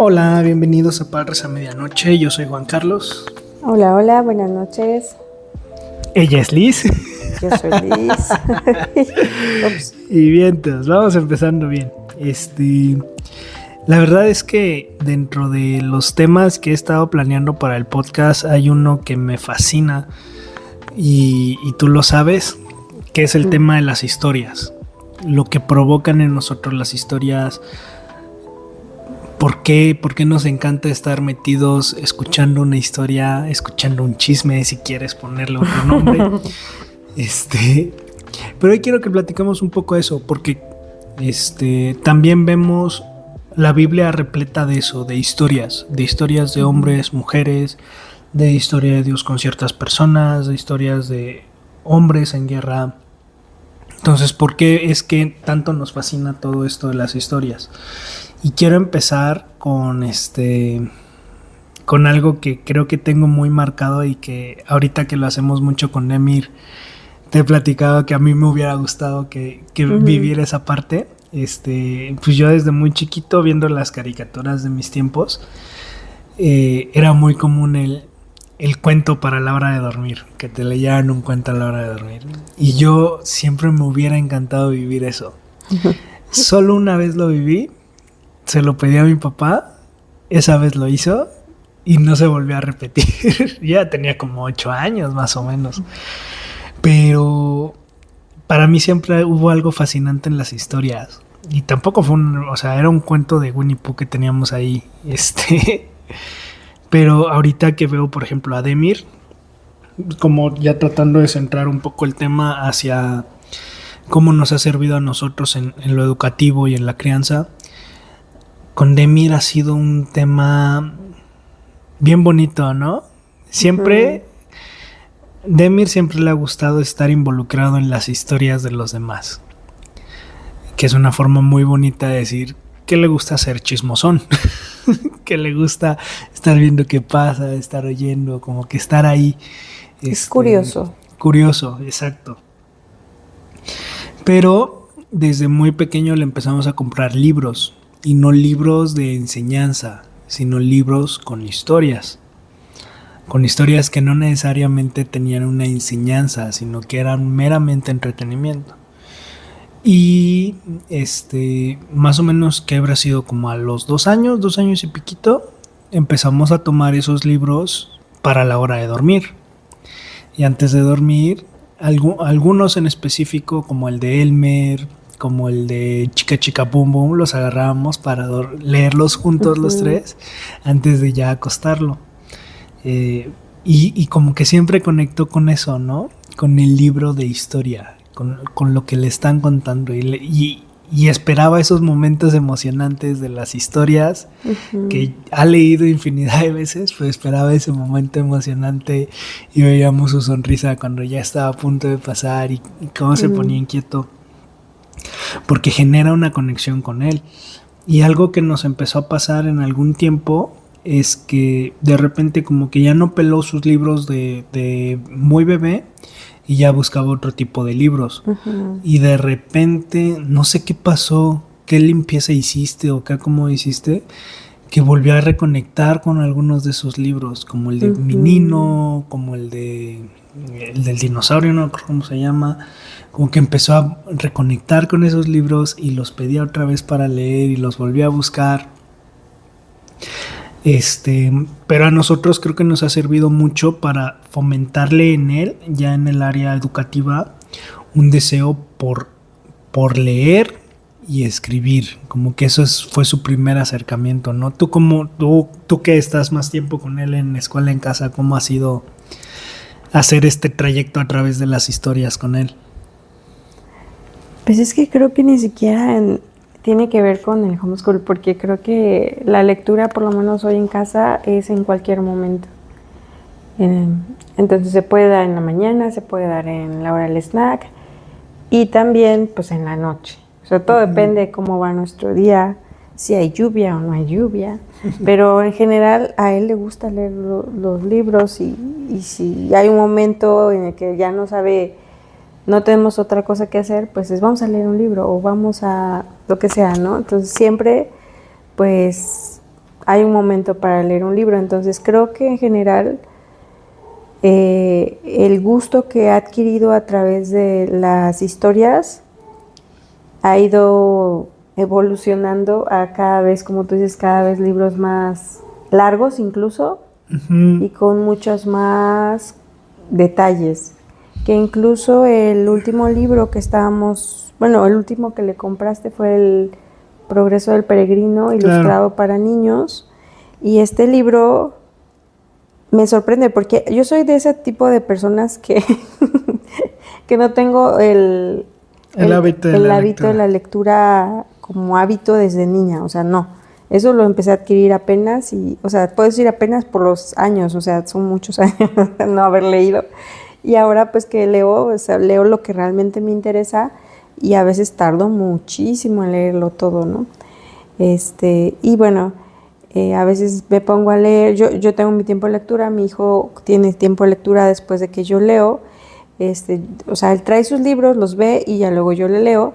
Hola, bienvenidos a Padres a Medianoche. Yo soy Juan Carlos. Hola, buenas noches. Ella es Liz. Yo soy Liz. Ups. Y bien, entonces, vamos empezando bien. La verdad es que dentro de los temas que he estado planeando para el podcast hay uno que me fascina y tú lo sabes, que es el tema de las historias. Lo que provocan en nosotros las historias. ¿Por qué nos encanta estar metidos escuchando una historia, escuchando un chisme, si quieres ponerle otro nombre? Pero hoy quiero que platicamos un poco de eso, porque también vemos la Biblia repleta de eso, de historias de hombres, mujeres, de historia de Dios con ciertas personas, de historias de hombres en guerra. Entonces, ¿por qué es que tanto nos fascina todo esto de las historias? Y quiero empezar con algo que creo que tengo muy marcado y que ahorita que lo hacemos mucho con Emir, te he platicado que a mí me hubiera gustado que vivir esa parte. Pues yo desde muy chiquito, viendo las caricaturas de mis tiempos, era muy común el cuento para la hora de dormir, que te leyeran un cuento a la hora de dormir. Y yo siempre me hubiera encantado vivir eso. Solo una vez lo viví, se lo pedí a mi papá, esa vez lo hizo y no se volvió a repetir. Ya tenía como 8 años más o menos. Pero para mí siempre hubo algo fascinante en las historias. Y tampoco fue era un cuento de Winnie Pooh que teníamos ahí. Pero ahorita que veo, por ejemplo, a Demir, como ya tratando de centrar un poco el tema hacia cómo nos ha servido a nosotros en lo educativo y en la crianza, con Demir ha sido un tema bien bonito, ¿no? Siempre, Demir siempre le ha gustado estar involucrado en las historias de los demás, que es una forma muy bonita de decir que le gusta ser chismosón, que le gusta estar viendo qué pasa, estar oyendo, como que estar ahí. Es curioso. Curioso, exacto. Pero desde muy pequeño le empezamos a comprar libros. Y no libros de enseñanza, sino libros con historias. Con historias que no necesariamente tenían una enseñanza, sino que eran meramente entretenimiento. Y más o menos que habrá sido como a los 2 años y piquito, empezamos a tomar esos libros para la hora de dormir. Y antes de dormir, algunos en específico, como el de Elmer, como el de Chica Chica Boom Boom, los agarrábamos para leerlos juntos los tres antes de ya acostarlo. Y como que siempre conectó con eso, ¿no? Con el libro de historia, con lo que le están contando. Y esperaba esos momentos emocionantes de las historias que ha leído infinidad de veces, pues esperaba ese momento emocionante y veíamos su sonrisa cuando ya estaba a punto de pasar y cómo se ponía inquieto, porque genera una conexión con él. Y algo que nos empezó a pasar en algún tiempo es que de repente como que ya no peló sus libros de muy bebé y ya buscaba otro tipo de libros. Y de repente, no sé qué pasó, qué limpieza hiciste o qué acomodo hiciste, que volvió a reconectar con algunos de esos libros, como el de Minino, como el del dinosaurio, no recuerdo cómo se llama. Como que empezó a reconectar con esos libros y los pedía otra vez para leer y los volvía a buscar. Pero a nosotros creo que nos ha servido mucho para fomentarle en él, ya en el área educativa, un deseo por leer y escribir. Como que eso fue su primer acercamiento, ¿no? Tú que estás más tiempo con él en escuela, en casa, ¿cómo ha sido hacer este trayecto a través de las historias con él? Pues es que creo que ni siquiera tiene que ver con el homeschool, porque creo que la lectura, por lo menos hoy en casa, es en cualquier momento. Entonces se puede dar en la mañana, se puede dar en la hora del snack y también pues en la noche. O sea, todo depende de cómo va nuestro día, si hay lluvia o no hay lluvia. Pero en general a él le gusta leer los libros y si hay un momento en el que ya no tenemos otra cosa que hacer, pues vamos a leer un libro o vamos a lo que sea, ¿no? Entonces siempre, pues, hay un momento para leer un libro. Entonces creo que en general el gusto que he adquirido a través de las historias ha ido evolucionando a cada vez, como tú dices, cada vez libros más largos incluso, y con muchos más detalles. Que incluso el último libro que el último que le compraste fue El Progreso del Peregrino, ilustrado para niños. Y este libro me sorprende porque yo soy de ese tipo de personas que, que no tengo el hábito de la lectura como hábito desde niña, o sea, no. Eso lo empecé a adquirir apenas puedo decir apenas por los años, o sea, son muchos años de no haber leído. Y ahora pues que leo, leo lo que realmente me interesa y a veces tardo muchísimo en leerlo todo, ¿no? Y bueno, a veces me pongo a leer, yo tengo mi tiempo de lectura, mi hijo tiene tiempo de lectura después de que yo leo, él trae sus libros, los ve y ya luego yo le leo.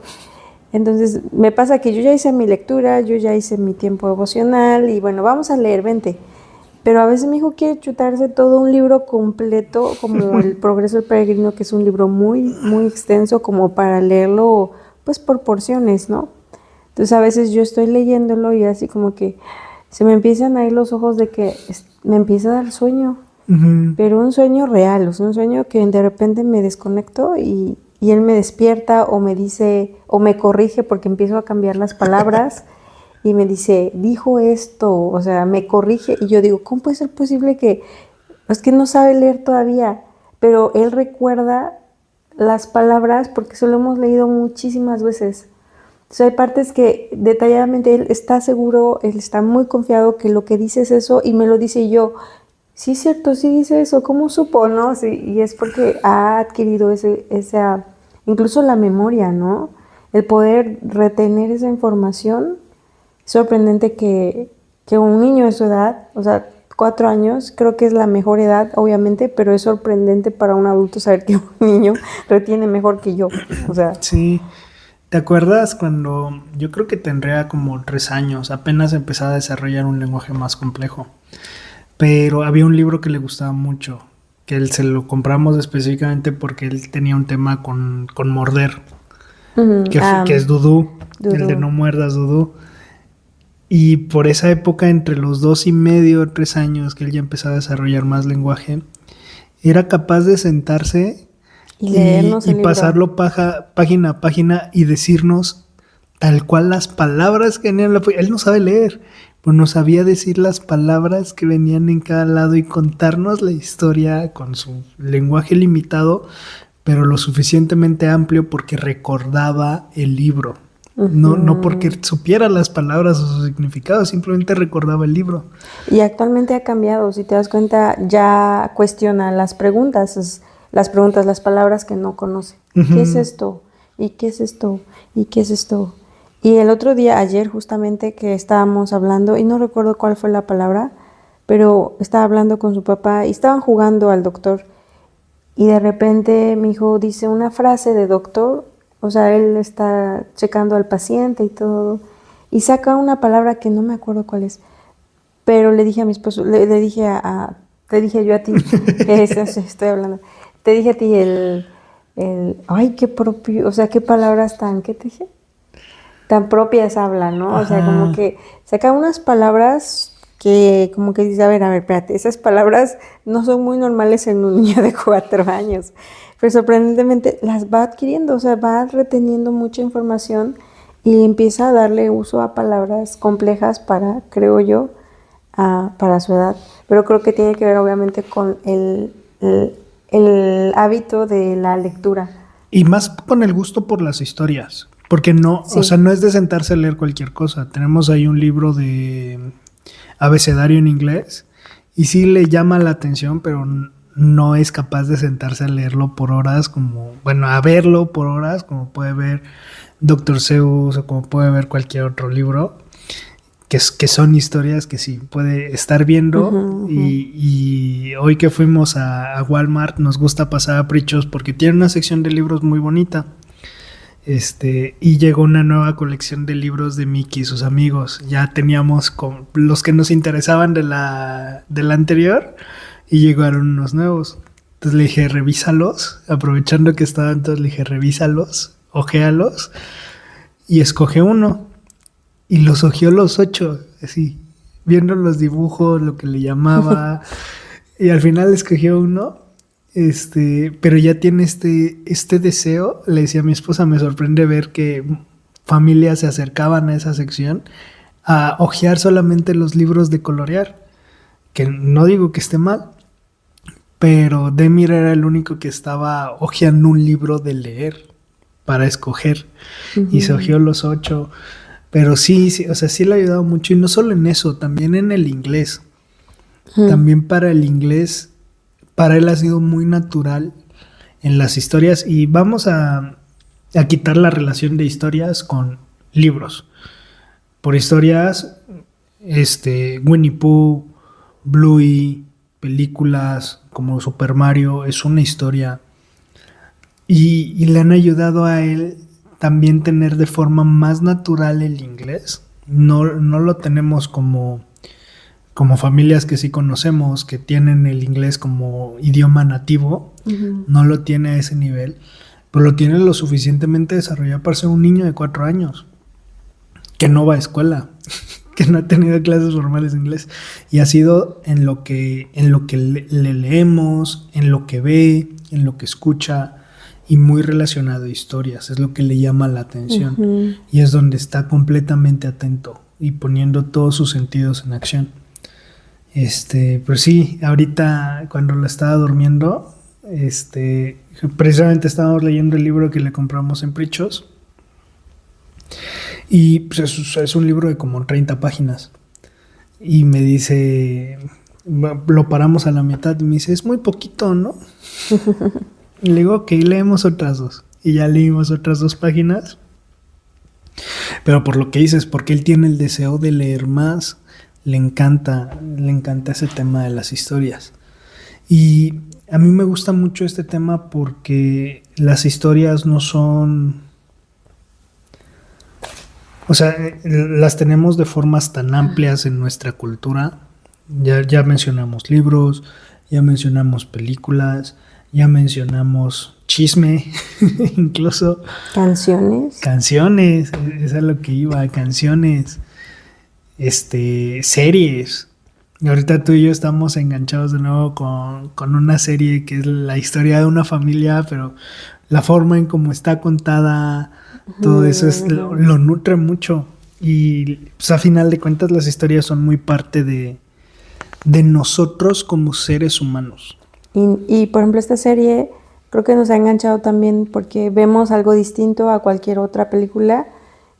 Entonces me pasa que yo ya hice mi lectura, yo ya hice mi tiempo devocional y bueno, vamos a leer, vente. Pero a veces mi hijo quiere chutarse todo un libro completo, como El Progreso del Peregrino, que es un libro muy, muy extenso, como para leerlo pues por porciones, ¿no? Entonces a veces yo estoy leyéndolo y así como que se me empiezan a ir los ojos de que me empieza a dar sueño, pero un sueño real, o sea, un sueño que de repente me desconecto y él me despierta o me dice, o me corrige porque empiezo a cambiar las palabras y me dice, dijo esto, o sea, me corrige y yo digo, ¿cómo puede ser posible que, es que no sabe leer todavía, pero él recuerda las palabras porque se lo hemos leído muchísimas veces? Entonces hay partes que detalladamente él está seguro, él está muy confiado que lo que dice es eso y me lo dice yo. Sí, es cierto, sí dice eso, ¿cómo supo, no? Sí, y es porque ha adquirido esa, incluso la memoria, ¿no? El poder retener esa información. Sorprendente que un niño de su edad, o sea, 4 años, creo que es la mejor edad, obviamente, pero es sorprendente para un adulto saber que un niño retiene mejor que yo, o sea. Sí. ¿Te acuerdas cuando yo creo que tendría como 3 años, apenas empezaba a desarrollar un lenguaje más complejo? Pero había un libro que le gustaba mucho, que él se lo compramos específicamente porque él tenía un tema con morder, que es Dudú, el de No muerdas, Dudú. Y por esa época, entre los 2 y medio, 3 años, que él ya empezaba a desarrollar más lenguaje, era capaz de sentarse y pasarlo página a página y decirnos tal cual las palabras que venían. Él no sabe leer, pero no sabía decir las palabras que venían en cada lado y contarnos la historia con su lenguaje limitado, pero lo suficientemente amplio porque recordaba el libro. No porque supiera las palabras o su significado, simplemente recordaba el libro. Y actualmente ha cambiado, si te das cuenta, ya cuestiona las palabras que no conoce. ¿Qué es esto? ¿Y qué es esto? ¿Y qué es esto? Y el otro día, ayer justamente, que estábamos hablando, y no recuerdo cuál fue la palabra, pero estaba hablando con su papá y estaban jugando al doctor. Y de repente mi hijo dice una frase de doctor, o sea, él está checando al paciente y todo, y saca una palabra que no me acuerdo cuál es, pero le dije a mi esposo, te dije yo a ti, estoy hablando, te dije a ti ay, qué propio, o sea, qué palabras ¿qué te dije? Tan propias habla, ¿no? Ajá. O sea, como que saca unas palabras que como que dice, a ver, espérate, esas palabras no son muy normales en un niño de 4 años. Pero sorprendentemente las va adquiriendo, o sea, va reteniendo mucha información y empieza a darle uso a palabras complejas creo yo, para su edad. Pero creo que tiene que ver obviamente con el hábito de la lectura. Y más con el gusto por las historias, porque no, sí. O sea, no es de sentarse a leer cualquier cosa. Tenemos ahí un libro de abecedario en inglés y sí le llama la atención, pero no es capaz de sentarse a leerlo por horas, a verlo por horas, como puede ver Dr. Seuss o como puede ver cualquier otro libro, que son historias que sí puede estar viendo. Y hoy que fuimos a Walmart nos gusta pasar a Prichos porque tiene una sección de libros muy bonita. Y llegó una nueva colección de libros de Mickey y sus amigos. Ya teníamos con los que nos interesaban de la anterior y llegaron unos nuevos. Entonces le dije, revísalos. Aprovechando que estaban todos, le dije, revísalos, ojéalos. Y escoge uno. Y los hojeó los 8, así, viendo los dibujos, lo que le llamaba. Y al final escogió uno. Pero ya tiene este deseo. Le decía a mi esposa, me sorprende ver que familias se acercaban a esa sección a hojear solamente los libros de colorear, que no digo que esté mal, pero Demir era el único que estaba hojeando un libro de leer para escoger, y se hojeó los 8, pero sí, o sea, sí le ha ayudado mucho, y no solo en eso, también en el inglés. También para el inglés, para él ha sido muy natural en las historias, y vamos a quitar la relación de historias con libros. Por historias, Winnie Pooh, Bluey, películas como Super Mario, es una historia. Y le han ayudado a él también tener de forma más natural el inglés. No lo tenemos como familias que sí conocemos, que tienen el inglés como idioma nativo. No lo tiene a ese nivel, pero lo tiene lo suficientemente desarrollado para ser un niño de 4 años, que no va a escuela, que no ha tenido clases formales de inglés, y ha sido en lo que le leemos, en lo que ve, en lo que escucha, y muy relacionado a historias, es lo que le llama la atención, y es donde está completamente atento y poniendo todos sus sentidos en acción. Pues sí, ahorita cuando la estaba durmiendo, precisamente estábamos leyendo el libro que le compramos en Prichos, y pues es un libro de como 30 páginas, y me dice, lo paramos a la mitad y me dice, es muy poquito, ¿no? Y le digo, ok, leemos otras 2. Y ya leímos otras 2 páginas. Pero por lo que dices, porque él tiene el deseo de leer más, le encanta ese tema de las historias. Y a mí me gusta mucho este tema porque las historias no son... O sea, las tenemos de formas tan amplias en nuestra cultura. Ya mencionamos libros, ya mencionamos películas, ya mencionamos chisme, incluso. Canciones, es a lo que iba, canciones, series. Y ahorita tú y yo estamos enganchados de nuevo con una serie que es la historia de una familia, pero la forma en cómo está contada, todo eso lo nutre mucho. Y pues, a final de cuentas las historias son muy parte de nosotros como seres humanos. Y por ejemplo esta serie creo que nos ha enganchado también porque vemos algo distinto a cualquier otra película,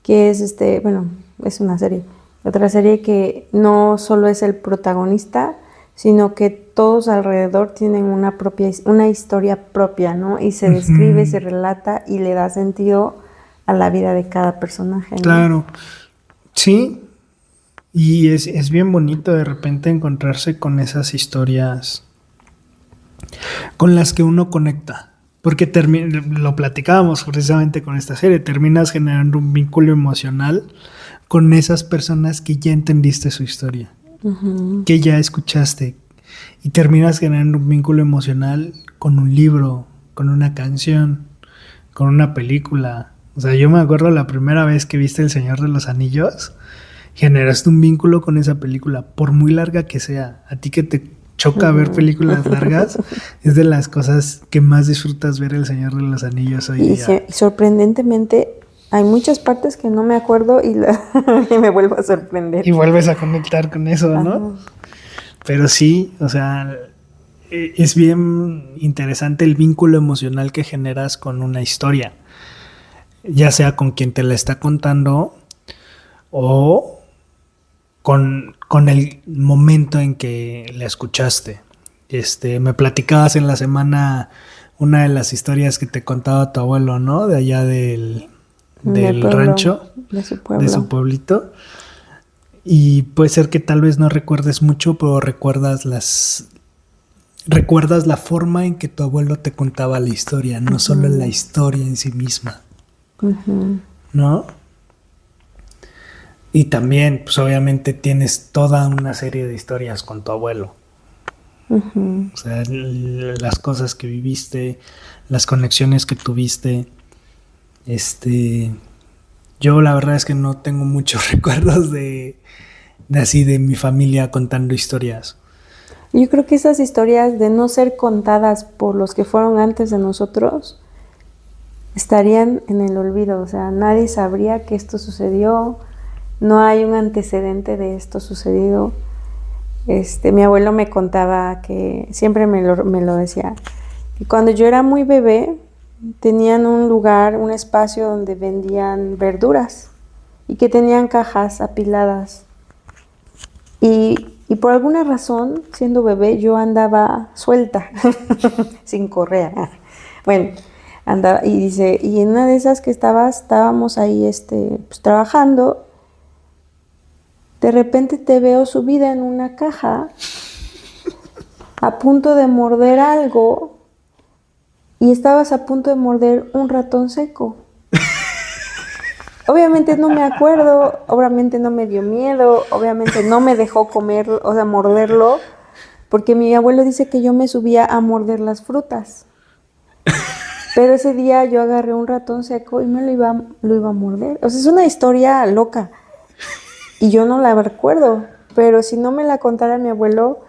que es es una serie. Otra serie que no solo es el protagonista, sino que todos alrededor tienen una historia propia, ¿no? Y se describe, se relata y le da sentido a la vida de cada personaje, ¿no? Claro, sí. Y es bien bonito de repente encontrarse con esas historias con las que uno conecta, porque lo platicábamos precisamente con esta serie, terminas generando un vínculo emocional con esas personas que ya entendiste su historia, que ya escuchaste, y terminas generando un vínculo emocional con un libro, con una canción, con una película. O sea, yo me acuerdo la primera vez que viste El Señor de los Anillos, generaste un vínculo con esa película, por muy larga que sea. A ti que te choca ver películas largas, es de las cosas que más disfrutas ver El Señor de los Anillos hoy día. Y sorprendentemente hay muchas partes que no me acuerdo y me vuelvo a sorprender. Y vuelves a conectar con eso, ¿no? Pero sí, o sea, es bien interesante el vínculo emocional que generas con una historia, ya sea con quien te la está contando o con el momento en que la escuchaste. Me platicabas en la semana una de las historias que te contaba tu abuelo, ¿no? De allá del pueblo, rancho, de su pueblo, de su pueblito. Y puede ser que tal vez no recuerdes mucho, pero recuerdas la forma en que tu abuelo te contaba la historia, no solo la historia en sí misma. Ujú. ¿no? Y también, pues obviamente tienes toda una serie de historias con tu abuelo. Ujú. O sea, las cosas que viviste, las conexiones que tuviste. Este, yo la verdad es que no tengo muchos recuerdos de así de mi familia contando historias. Yo creo que esas historias de no ser contadas por los que fueron antes de nosotros estarían en el olvido, o sea, nadie sabría que esto sucedió, no hay un antecedente de esto sucedido. Mi abuelo me contaba que siempre me lo decía, que cuando yo era muy bebé tenían un lugar, un espacio donde vendían verduras y que tenían cajas apiladas. Y por alguna razón, siendo bebé, yo andaba suelta, sin correa. Bueno, andaba, y dice, y en una de esas que estábamos ahí pues, trabajando, de repente te veo subida en una caja, a punto de morder algo, y estabas a punto de morder un ratón seco. Obviamente no me acuerdo, obviamente no me dio miedo, obviamente no me dejó comer, o sea, morderlo, porque mi abuelo dice que yo me subía a morder las frutas. Pero ese día yo agarré un ratón seco y lo iba a morder. O sea, es una historia loca y yo no la recuerdo, pero si no me la contara mi abuelo,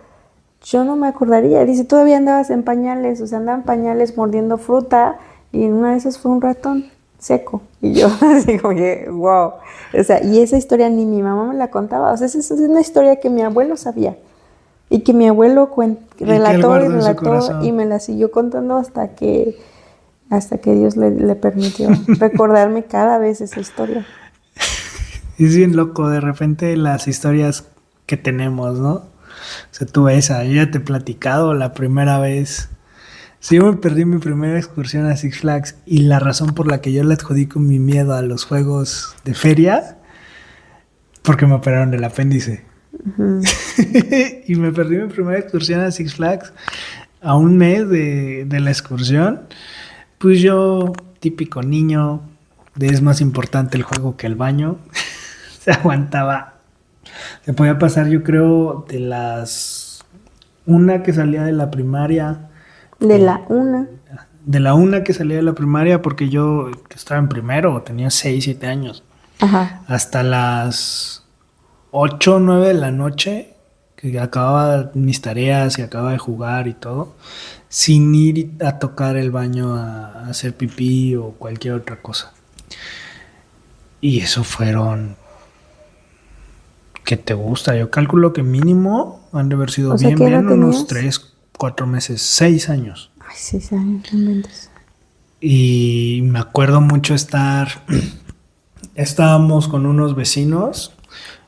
yo no me acordaría. Dice, todavía andabas en pañales, o sea, andaba en pañales mordiendo fruta y en una de esas fue un ratón seco. Y yo así como que, wow. O sea, y esa historia ni mi mamá me la contaba. O sea, esa es una historia que mi abuelo sabía y que mi abuelo Y que él relató y guardó en su relató y corazón. me la siguió contando hasta que Dios le permitió recordarme cada vez esa historia. Es bien loco, de repente las historias que tenemos, ¿no? O sea, tú esa, yo ya te he platicado la primera vez. Sí, yo me perdí mi primera excursión a Six Flags y la razón por la que yo le adjudico mi miedo a los juegos de feria, porque me operaron del apéndice. Ujú. Y me perdí mi primera excursión a Six Flags a un mes de la excursión. Pues yo, típico niño, de es más importante el juego que el baño, se aguantaba. Se podía pasar, yo creo, de las una que salía de la primaria, De la una. de la una que salía de la primaria, porque yo estaba en primero, tenía 6 7 años, Ajá. hasta las 8 9 de la noche, que acababa mis tareas y acababa de jugar y todo, sin ir a tocar el baño a hacer pipí o cualquier otra cosa. Y eso fueron, ¿qué te gusta? Yo calculo que mínimo han de haber sido O sea, bien, ¿qué edad bien unos tenías? 3 4 meses, 6 años. Ay, 6 años, no inventes. Y me acuerdo mucho estábamos con unos vecinos,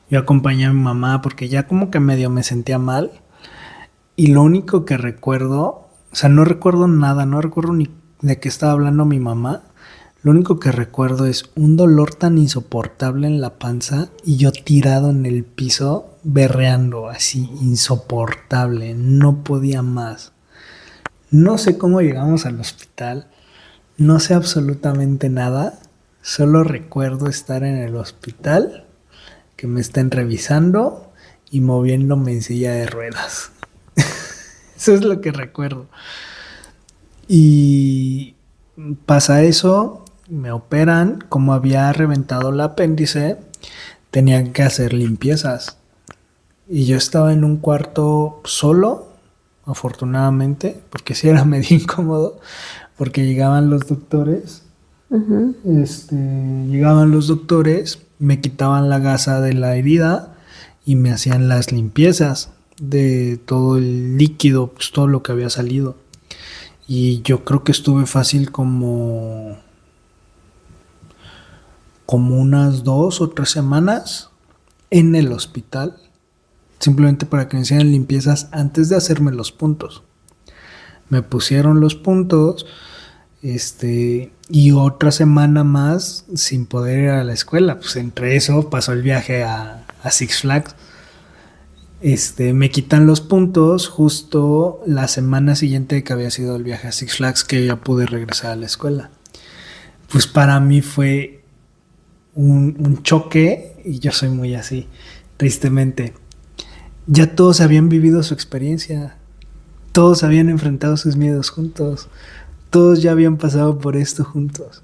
yo acompañé a mi mamá porque ya como que medio me sentía mal. Y lo único que recuerdo, o sea, no recuerdo nada, no recuerdo ni de qué estaba hablando mi mamá. Lo único que recuerdo es un dolor tan insoportable en la panza y yo tirado en el piso berreando, así insoportable, no podía más. No sé cómo llegamos al hospital, no sé absolutamente nada, solo recuerdo estar en el hospital, que me estén revisando y moviéndome en silla de ruedas. Eso es lo que recuerdo. Y pasa eso, me operan, como había reventado el apéndice, tenían que hacer limpiezas. Y yo estaba en un cuarto solo, afortunadamente, porque sí era medio incómodo, porque llegaban los doctores, Ujú. llegaban los doctores, me quitaban la gasa de la herida y me hacían las limpiezas de todo el líquido, pues todo lo que había salido. Y yo creo que estuve fácil como unas 2 o 3 semanas en el hospital, simplemente para que me hicieran limpiezas antes de hacerme los puntos. Me pusieron los puntos, y otra semana más sin poder ir a la escuela. Pues entre eso pasó el viaje a Six Flags. Me quitan los puntos justo la semana siguiente que había sido el viaje a Six Flags, que ya pude regresar a la escuela. pues para mí fue un choque, y yo soy muy así, tristemente. Ya todos habían vivido su experiencia, todos habían enfrentado sus miedos juntos, todos ya habían pasado por esto juntos.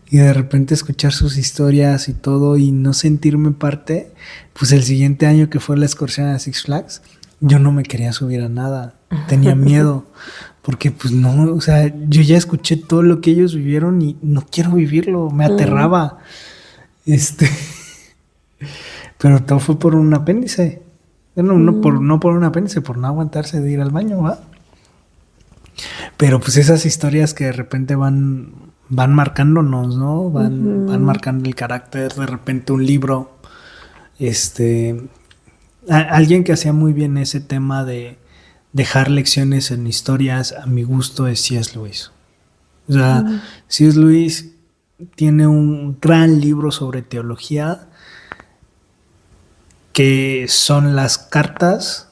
Y de repente escuchar sus historias y todo y no sentirme parte, pues el siguiente año que fue la excursión a Six Flags, yo no me quería subir a nada, tenía miedo, porque pues no, o sea, yo ya escuché todo lo que ellos vivieron y no quiero vivirlo, me aterraba. Pero todo fue por un apéndice. Bueno, no por un apéndice, por no aguantarse de ir al baño, ¿va? Pero pues esas historias que de repente van marcándonos, ¿no? Van marcando el carácter. De repente un libro, alguien que hacía muy bien ese tema de dejar lecciones en historias, a mi gusto, es C.S. Lewis. O sea, C.S. Lewis tiene un gran libro sobre teología, que son las cartas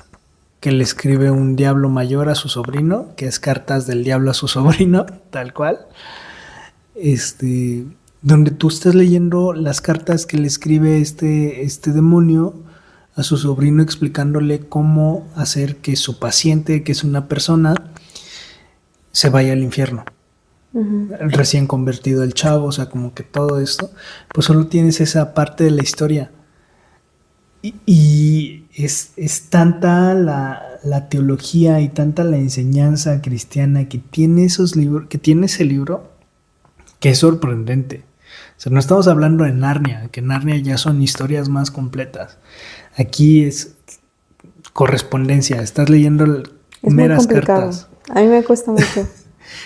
que le escribe un diablo mayor a su sobrino, que es Cartas del Diablo a su sobrino, tal cual. Donde tú estás leyendo las cartas que le escribe este demonio a su sobrino, explicándole cómo hacer que su paciente, que es una persona, se vaya al infierno. Recién convertido el chavo, o sea, como que todo esto, pues solo tienes esa parte de la historia. Y es tanta la teología y tanta la enseñanza cristiana que tiene esos libros, que tiene ese libro, que es sorprendente. O sea, no estamos hablando de Narnia, que Narnia ya son historias más completas. Aquí es correspondencia, estás leyendo meras cartas. A mí me cuesta mucho.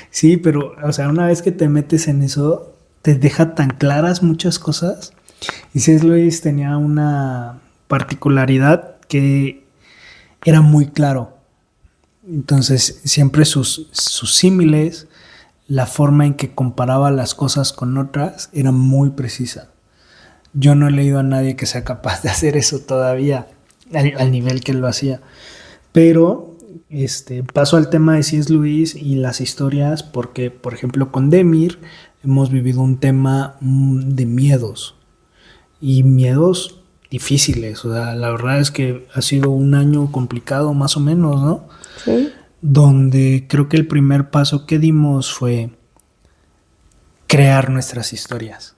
Sí, pero, o sea, una vez que te metes en eso, te deja tan claras muchas cosas. Y C.S. Lewis tenía una particularidad que era muy claro. Entonces, siempre sus símiles, la forma en que comparaba las cosas con otras, era muy precisa. Yo no he leído a nadie que sea capaz de hacer eso todavía, al nivel que él lo hacía. Pero paso al tema de C.S. Lewis y las historias, porque, por ejemplo, con Demir hemos vivido un tema de miedos. Y miedos difíciles. O sea, la verdad es que ha sido un año complicado, más o menos, ¿no? Sí. Donde creo que el primer paso que dimos fue crear nuestras historias.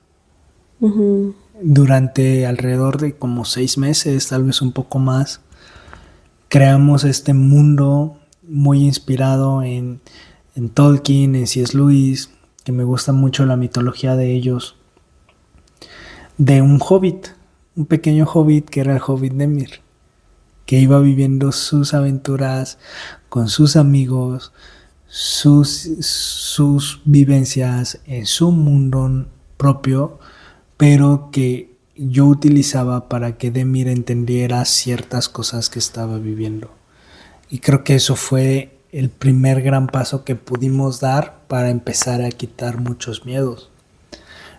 Durante alrededor de como 6 meses, tal vez un poco más, creamos este mundo muy inspirado en Tolkien, en C.S. Lewis, que me gusta mucho la mitología de ellos, de un hobbit, un pequeño hobbit que era el hobbit Demir, que iba viviendo sus aventuras con sus amigos, sus vivencias en su mundo propio, pero que yo utilizaba para que Demir entendiera ciertas cosas que estaba viviendo. Y creo que eso fue el primer gran paso que pudimos dar para empezar a quitar muchos miedos.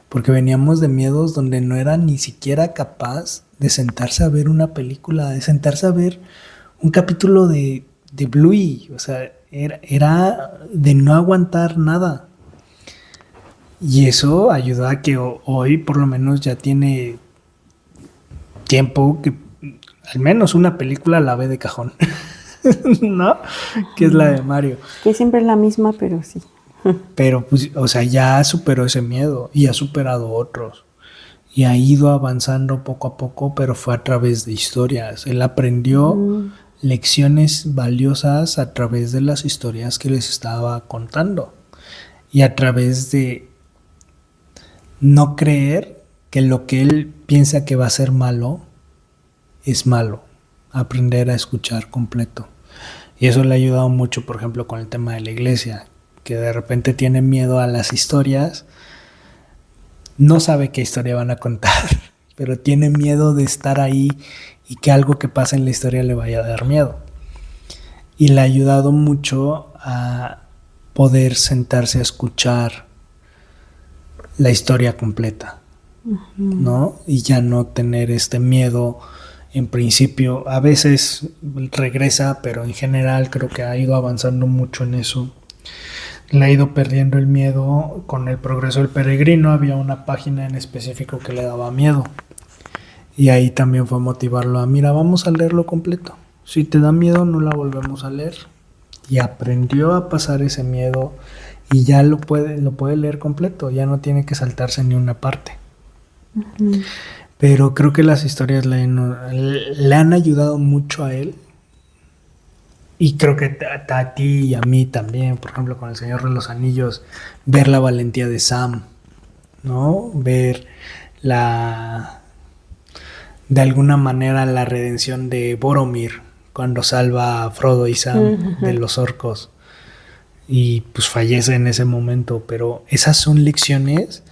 Porque veníamos de miedos donde no era ni siquiera capaz de sentarse a ver una película, de sentarse a ver un capítulo de Bluey. O sea, era de no aguantar nada. Y eso ayudó a que hoy por lo menos ya tiene tiempo que al menos una película la ve de cajón, ¿no? Que es la de Mario. Que siempre es la misma, pero sí. Pero, pues, o sea, ya superó ese miedo y ha superado otros. Y ha ido avanzando poco a poco, pero fue a través de historias. Él aprendió lecciones valiosas a través de las historias que les estaba contando. Y a través de no creer que lo que él piensa que va a ser malo es malo. Aprender a escuchar completo. Y eso le ha ayudado mucho, por ejemplo, con el tema de la iglesia, que de repente tiene miedo a las historias, no sabe qué historia van a contar, pero tiene miedo de estar ahí y que algo que pasa en la historia le vaya a dar miedo. Y le ha ayudado mucho a poder sentarse a escuchar la historia completa, ¿no? Y ya no tener este miedo. En principio, a veces regresa, pero en general creo que ha ido avanzando mucho en eso. le ha ido perdiendo el miedo con el progreso del peregrino. Había una página en específico que le daba miedo. Y ahí también fue motivarlo a, mira, vamos a leerlo completo. Si te da miedo, no la volvemos a leer. Y aprendió a pasar ese miedo y ya lo puede leer completo. Ya no tiene que saltarse ni una parte. Ujú. Pero creo que las historias le han ayudado mucho a él. Y creo que a ti y a mí también, por ejemplo, con El Señor de los Anillos, ver la valentía de Sam, ¿no? Ver la, de alguna manera la redención de Boromir cuando salva a Frodo y Sam de los orcos y pues fallece en ese momento, pero esas son lecciones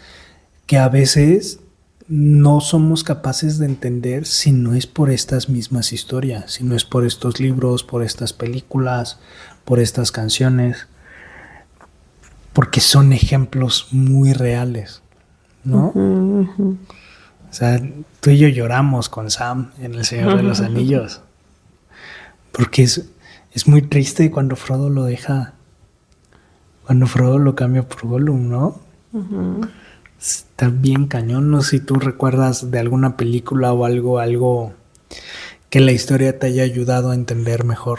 que a veces no somos capaces de entender si no es por estas mismas historias, si no es por estos libros, por estas películas, por estas canciones, porque son ejemplos muy reales, ¿no? Ujú, ujú. O sea, tú y yo lloramos con Sam en El Señor de los Anillos, porque es muy triste cuando Frodo lo deja, cuando Frodo lo cambia por Gollum, ¿no? Ujú. Está bien cañón. No sé si tú recuerdas de alguna película o algo que la historia te haya ayudado a entender mejor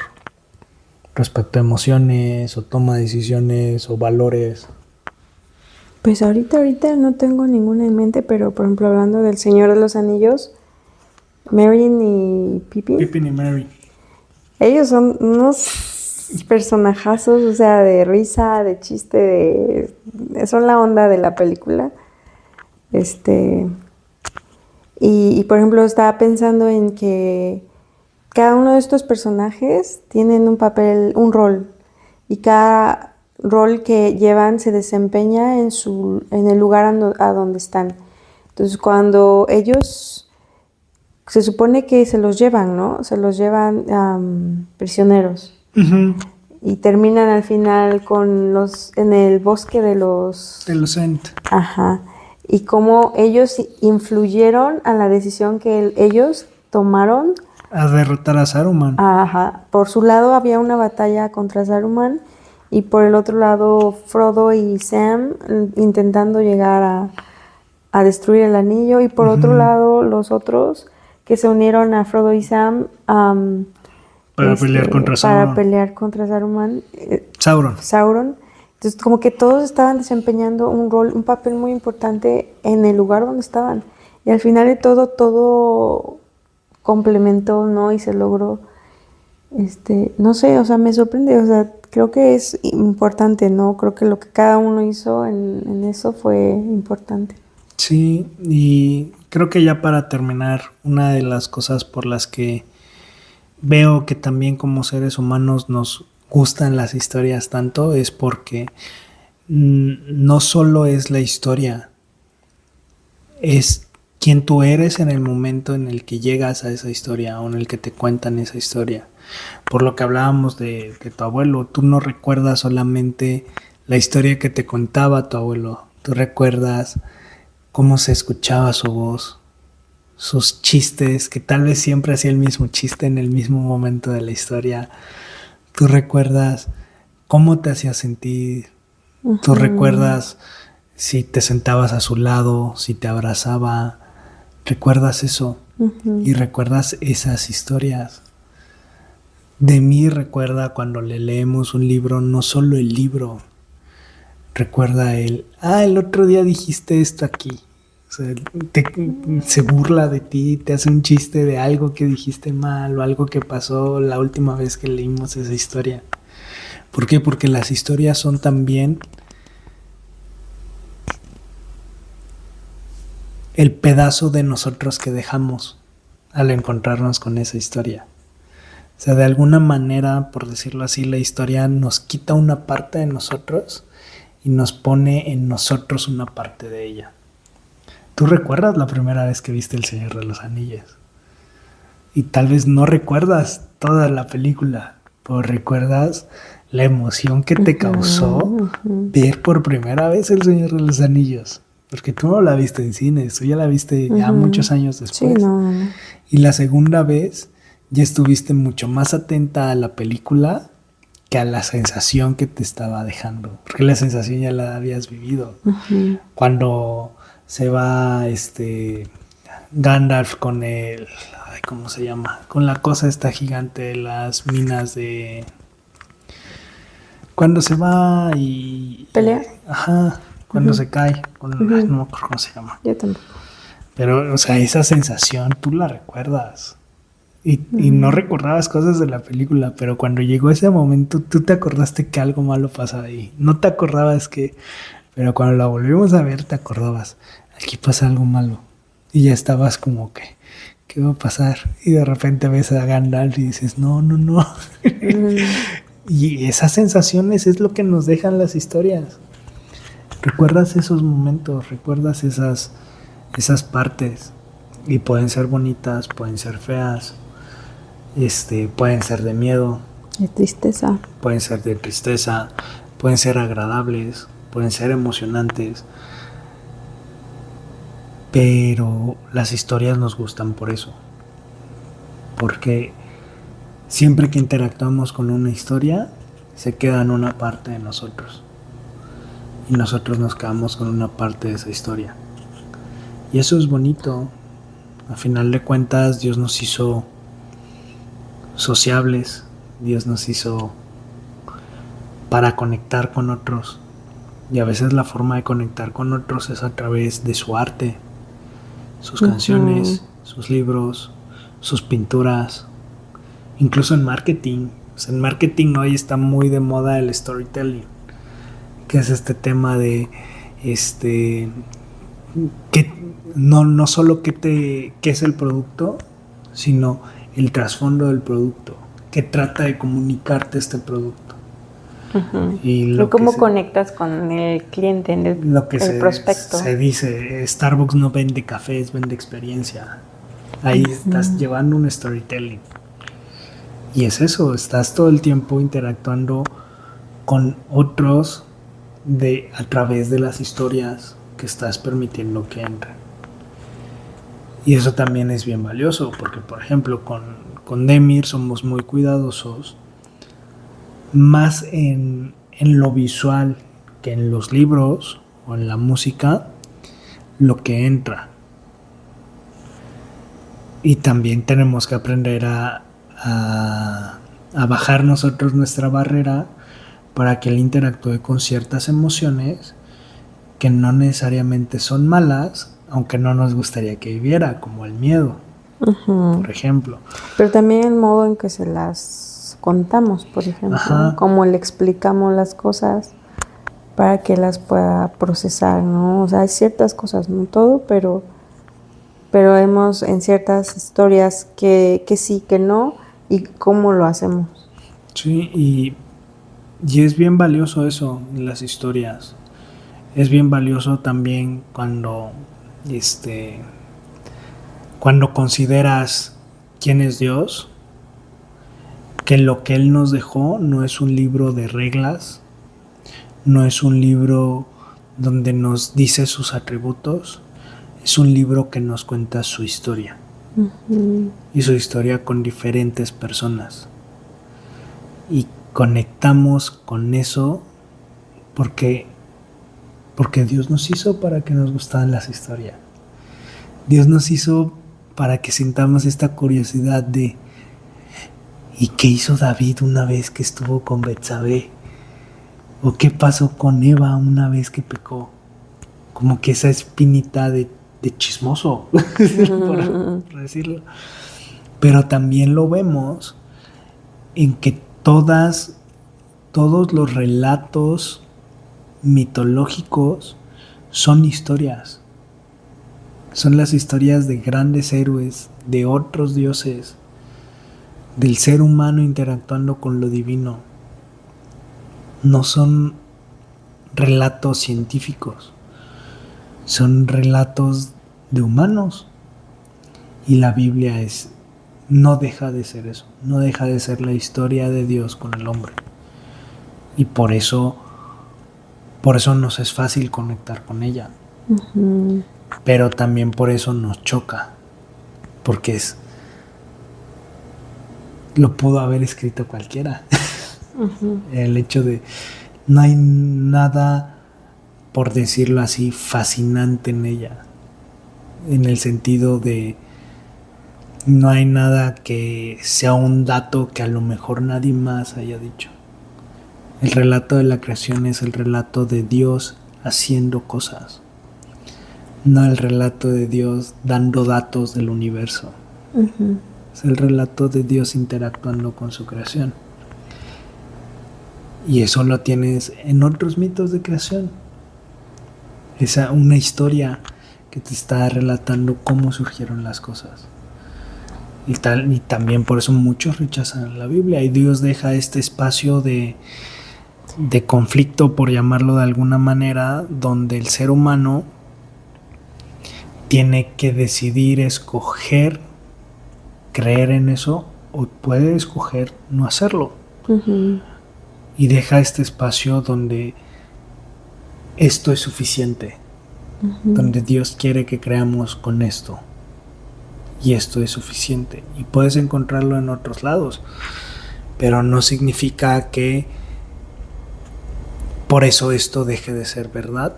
respecto a emociones o toma de decisiones o valores. Pues ahorita no tengo ninguna en mente, pero por ejemplo hablando del Señor de los Anillos, Meryn y Pippin, Pippin y Merry. ellos son unos personajazos, o sea, de risa, de chiste, son la onda de la película. Y por ejemplo estaba pensando en que cada uno de estos personajes tienen un papel, un rol, y cada rol que llevan se desempeña en el lugar a donde están. Entonces cuando ellos se supone que se los llevan, ¿no? Se los llevan prisioneros. Uh-huh. Y terminan al final en el bosque de los Ent. Ajá. Y cómo ellos influyeron a la decisión que ellos tomaron. A derrotar a Saruman. Ajá. Por su lado había una batalla contra Saruman y por el otro lado Frodo y Sam intentando llegar a destruir el anillo y por otro lado los otros que se unieron a Frodo y Sam para pelear contra Sauron. Para pelear contra Saruman. Sauron. Entonces, como que todos estaban desempeñando un papel muy importante en el lugar donde estaban. Y al final de todo complementó, ¿no? Y se logró, no sé, o sea, me sorprende, o sea, creo que es importante, ¿no? Creo que lo que cada uno hizo en eso fue importante. Sí, y creo que ya para terminar, una de las cosas por las que veo que también como seres humanos nos gustan las historias tanto es porque no solo es la historia, es quién tú eres en el momento en el que llegas a esa historia o en el que te cuentan esa historia. Por lo que hablábamos de tu abuelo, tú no recuerdas solamente la historia que te contaba tu abuelo, tú recuerdas cómo se escuchaba su voz, sus chistes, que tal vez siempre hacía el mismo chiste en el mismo momento de la historia. Tú recuerdas cómo te hacía sentir. Uh-huh. Tú recuerdas si te sentabas a su lado, si te abrazaba. Recuerdas eso. Uh-huh. Y recuerdas esas historias. De mí recuerda cuando le leemos un libro, no solo el libro. Recuerda el otro día dijiste esto aquí. O sea, se burla de ti, te hace un chiste de algo que dijiste mal o algo que pasó la última vez que leímos esa historia. ¿Por qué? Porque las historias son también el pedazo de nosotros que dejamos al encontrarnos con esa historia. O sea, de alguna manera, por decirlo así, la historia nos quita una parte de nosotros y nos pone en nosotros una parte de ella. ¿Tú recuerdas la primera vez que viste El Señor de los Anillos? Y tal vez no recuerdas toda la película, pero recuerdas la emoción que te causó ver por primera vez El Señor de los Anillos. Porque tú no la viste en cines, tú ya la viste ya muchos años después. Sí, no. Y la segunda vez ya estuviste mucho más atenta a la película que a la sensación que te estaba dejando, porque la sensación ya la habías vivido. Cuando se va Gandalf con el, ay, ¿cómo se llama? Con la cosa esta gigante de las minas de... Cuando se va y... ¿Pelea? Ajá, cuando se cae, ay, no me acuerdo cómo se llama. Yo tampoco. Pero, o sea, esa sensación tú la recuerdas. Y no recordabas cosas de la película, pero cuando llegó ese momento, tú te acordaste que algo malo pasaba ahí. No te acordabas que... Pero cuando la volvimos a ver, te acordabas. Aquí pasa algo malo. Y ya estabas como que... ¿Qué va a pasar? Y de repente ves a Gandalf y dices, no, no, no. Y esas sensaciones es lo que nos dejan las historias. Recuerdas esos momentos, recuerdas esas partes. Y pueden ser bonitas, pueden ser feas. Pueden ser de miedo, De tristeza. pueden ser de tristeza, pueden ser agradables, pueden ser emocionantes, pero las historias nos gustan por eso, porque siempre que interactuamos con una historia se queda en una parte de nosotros y nosotros nos quedamos con una parte de esa historia y eso es bonito. A final de cuentas, Dios nos hizo sociables, Dios nos hizo para conectar con otros y a veces la forma de conectar con otros es a través de su arte, sus canciones, sus libros, sus pinturas, incluso en marketing. O sea, en marketing hoy está muy de moda el storytelling, que es este tema de que no solo qué es el producto, sino el trasfondo del producto, que trata de comunicarte este producto. Y cómo conectas con el cliente en el prospecto. Se dice, Starbucks no vende cafés, vende experiencia. Ahí estás llevando un storytelling. Y es eso, estás todo el tiempo interactuando con otros a través de las historias que estás permitiendo que entren. Y eso también es bien valioso, porque por ejemplo con Demir somos muy cuidadosos, más en lo visual que en los libros o en la música, lo que entra. Y también tenemos que aprender a bajar nosotros nuestra barrera para que él interactúe con ciertas emociones que no necesariamente son malas, aunque no nos gustaría que viviera, como el miedo, por ejemplo. Pero también el modo en que se las contamos, por ejemplo, cómo le explicamos las cosas para que las pueda procesar, ¿no? O sea, hay ciertas cosas, no todo, pero vemos en ciertas historias que sí, que no, y cómo lo hacemos. Sí, y es bien valioso eso en las historias. Es bien valioso también cuando consideras quién es Dios, que lo que Él nos dejó no es un libro de reglas, no es un libro donde nos dice sus atributos, es un libro que nos cuenta su historia. Y su historia con diferentes personas. Y conectamos con eso porque Dios nos hizo para que nos gustaran las historias. Dios nos hizo para que sintamos esta curiosidad de ¿y qué hizo David una vez que estuvo con Betsabé? ¿O qué pasó con Eva una vez que pecó? Como que esa espinita de chismoso, por decirlo. Pero también lo vemos en que todos los relatos mitológicos son historias. Son las historias de grandes héroes, de otros dioses, del ser humano interactuando con lo divino. No son relatos científicos, son relatos de humanos. Y la Biblia no deja de ser eso, no deja de ser la historia de Dios con el hombre. Y por eso nos es fácil conectar con ella. Pero también por eso nos choca, porque lo pudo haber escrito cualquiera. Ujú. El hecho de no hay nada, por decirlo así, fascinante en ella. En el sentido de no hay nada que sea un dato que a lo mejor nadie más haya dicho. El relato de la creación es el relato de Dios haciendo cosas, no el relato de Dios dando datos del universo. Ujú. Es el relato de Dios interactuando con su creación. Y eso lo tienes en otros mitos de creación. Es una historia que te está relatando cómo surgieron las cosas. Y también por eso muchos rechazan la Biblia. Y Dios deja este espacio de conflicto, por llamarlo de alguna manera, donde el ser humano tiene que decidir, escoger, creer en eso, o puede escoger no hacerlo. Ujú. Y deja este espacio donde esto es suficiente, donde Dios quiere que creamos con esto. Y esto es suficiente. Y puedes encontrarlo en otros lados, pero no significa que por eso esto deje de ser verdad,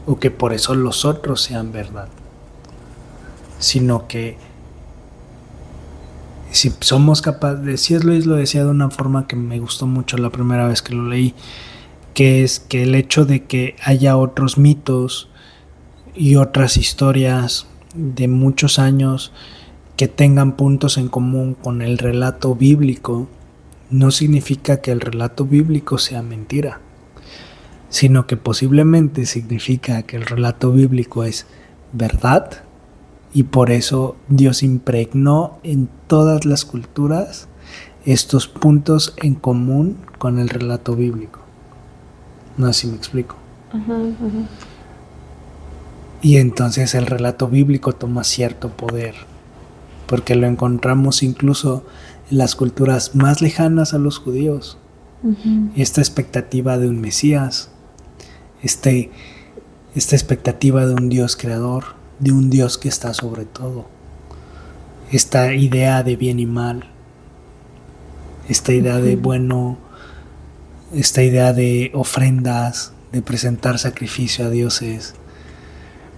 o que por eso los otros sean verdad, sino que si somos capaces de, C.S. Lewis lo decía de una forma que me gustó mucho la primera vez que lo leí, que es que el hecho de que haya otros mitos y otras historias de muchos años que tengan puntos en común con el relato bíblico, no significa que el relato bíblico sea mentira, sino que posiblemente significa que el relato bíblico es verdad. Y por eso Dios impregnó en todas las culturas estos puntos en común con el relato bíblico. No sé si me explico. Ujú, ujú. Y entonces el relato bíblico toma cierto poder, porque lo encontramos incluso en las culturas más lejanas a los judíos. Ujú. Esta expectativa de un Mesías, esta expectativa de un Dios creador, de un Dios que está sobre todo, esta idea de bien y mal, esta idea de bueno, esta idea de ofrendas, de presentar sacrificio a dioses,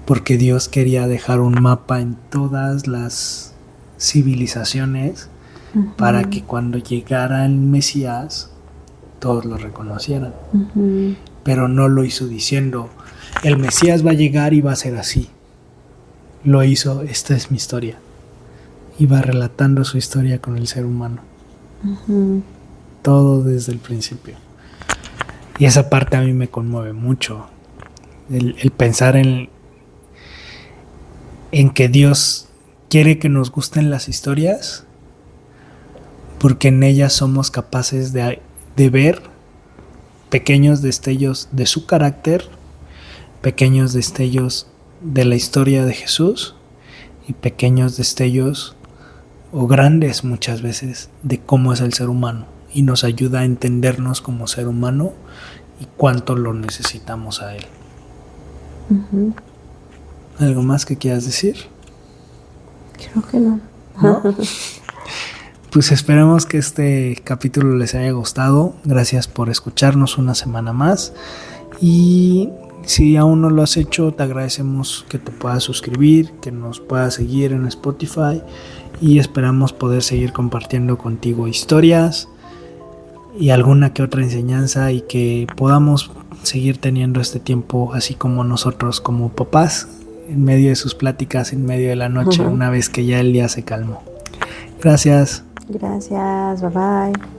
porque Dios quería dejar un mapa en todas las civilizaciones para que cuando llegara el Mesías todos lo reconocieran. Ujú. Pero no lo hizo diciendo, el Mesías va a llegar y va a ser así. Lo hizo, esta es mi historia. Iba relatando su historia con el ser humano. Ujú. Todo desde el principio. Y esa parte a mí me conmueve mucho. El pensar en que Dios quiere que nos gusten las historias, porque en ellas somos capaces de ver pequeños destellos de su carácter, pequeños destellos de la historia de Jesús y pequeños destellos, o grandes muchas veces, de cómo es el ser humano, y nos ayuda a entendernos como ser humano y cuánto lo necesitamos a él. Ujú. ¿Algo más que quieras decir? Creo que no. ¿No? Pues esperemos que este capítulo les haya gustado. Gracias por escucharnos una semana más. Y si aún no lo has hecho, te agradecemos que te puedas suscribir, que nos puedas seguir en Spotify, y esperamos poder seguir compartiendo contigo historias y alguna que otra enseñanza, y que podamos seguir teniendo este tiempo así como nosotros como papás, en medio de sus pláticas, en medio de la noche, una vez que ya el día se calmó. Gracias. Gracias, bye bye.